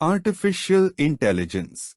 Artificial intelligence.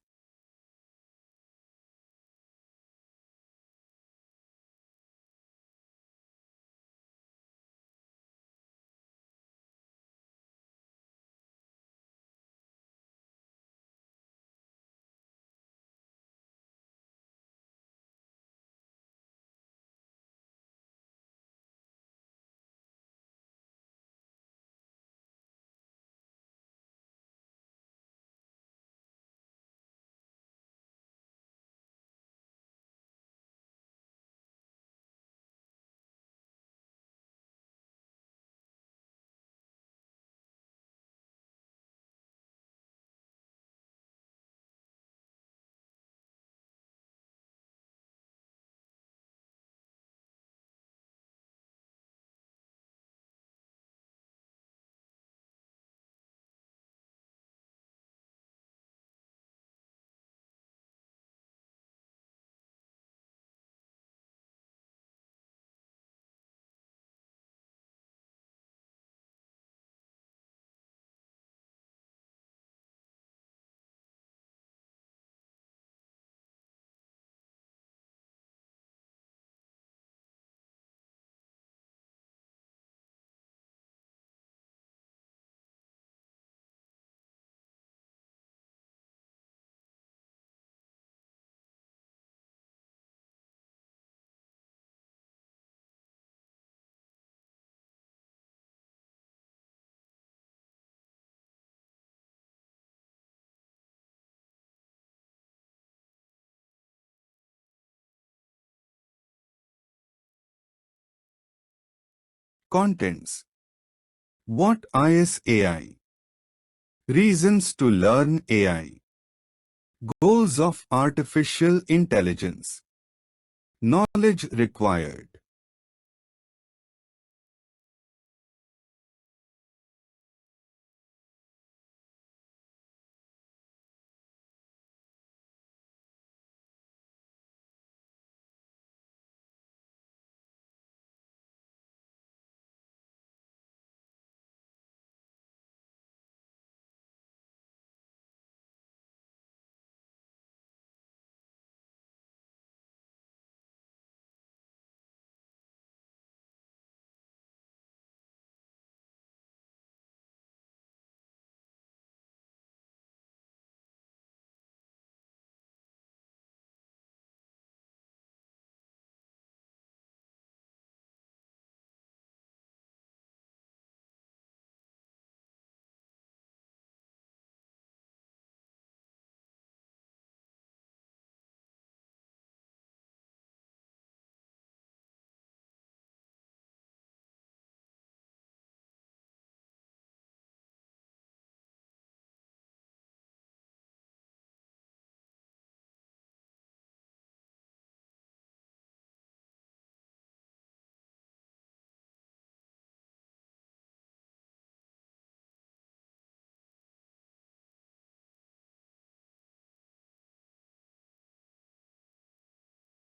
Contents. What is AI? Reasons to learn AI. Goals of artificial intelligence. Knowledge required.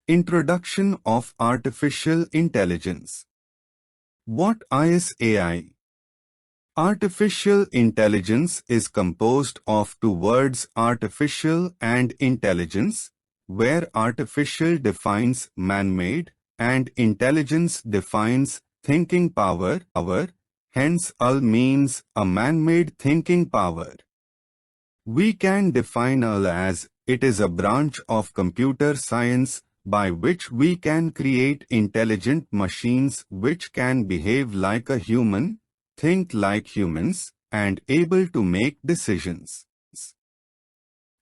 Introduction of Artificial Intelligence. What is AI? Artificial intelligence is composed of two words, artificial and intelligence, where artificial defines man-made and intelligence defines thinking power. Hence, AL means a man-made thinking power. We can define AL as it is a branch of computer science by which we can create intelligent machines which can behave like a human, think like humans, and able to make decisions.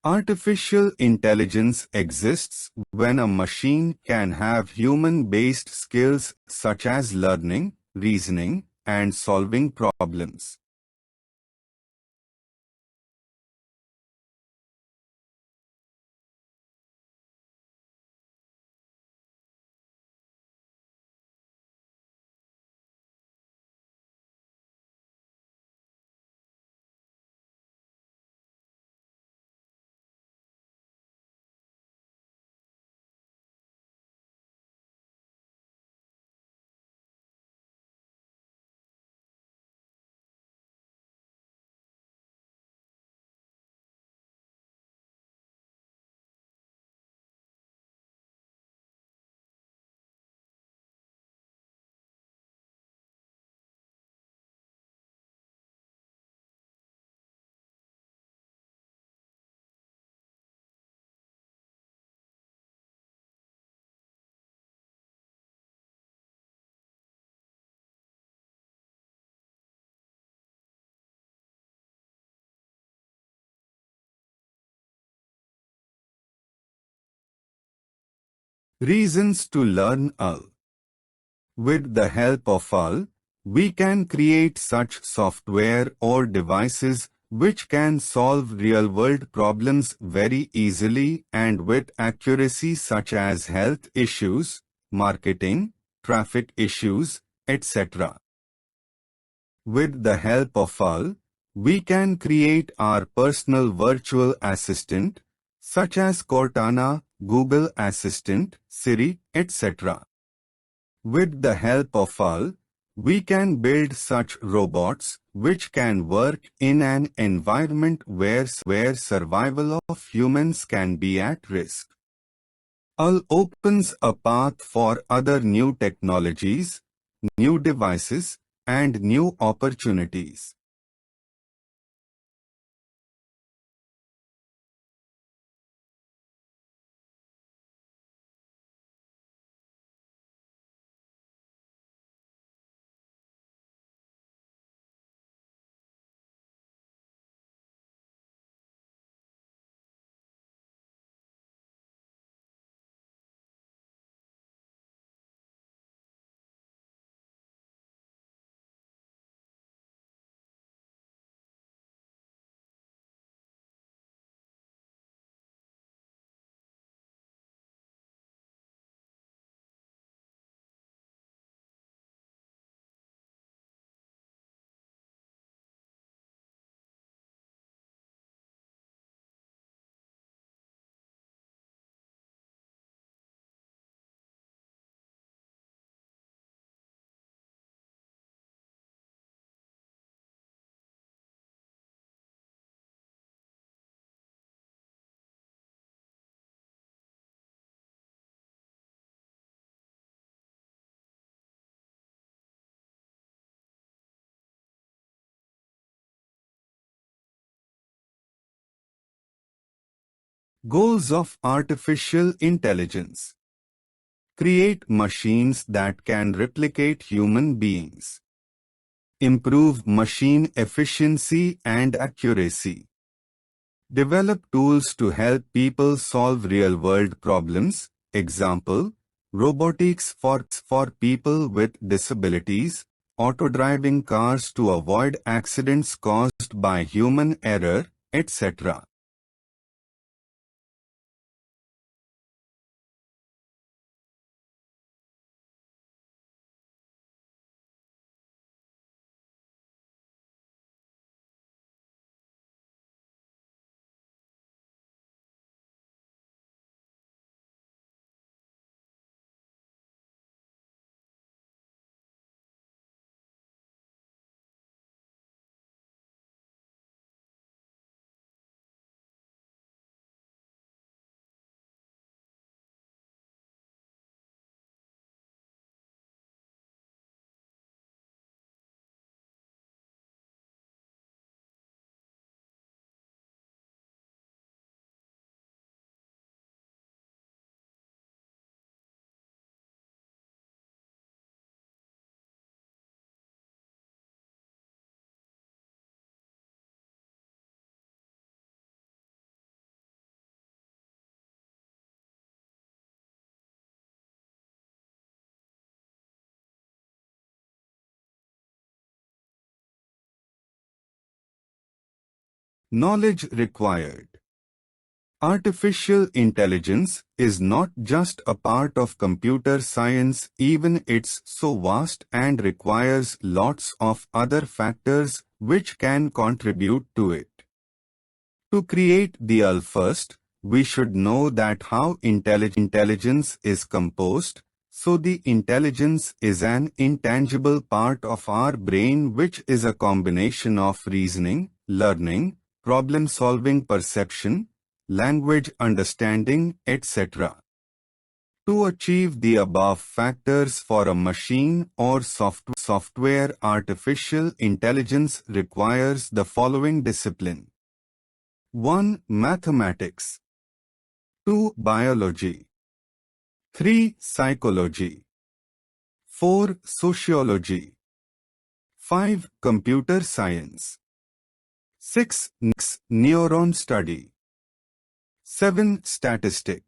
Artificial intelligence exists when a machine can have human-based skills such as learning, reasoning, and solving problems. Reasons to learn AI. With the help of AI, we can create such software or devices which can solve real-world problems very easily and with accuracy, such as health issues, marketing, traffic issues, etc. With the help of AI, we can create our personal virtual assistant, such as Cortana, Google Assistant, Siri, etc. With the help of AI, we can build such robots which can work in an environment where survival of humans can be at risk. AI opens a path for other new technologies, new devices, and new opportunities. Goals of artificial intelligence. Create machines that can replicate human beings. Improve machine efficiency and accuracy. Develop tools to help people solve real-world problems. Example, robotics for people with disabilities, auto-driving cars to avoid accidents caused by human error, etc. Knowledge required. Artificial intelligence is not just a part of computer science, even it's so vast and requires lots of other factors which can contribute to it. To create the AI first, we should know that how intelligence is composed. So the intelligence is an intangible part of our brain which is a combination of reasoning, learning, problem-solving, perception, language understanding, etc. To achieve the above factors for a machine or software, artificial intelligence requires the following discipline. 1. Mathematics. 2. Biology. 3. Psychology. 4. Sociology. 5. Computer science. 6. Neuron study. 7. Statistic.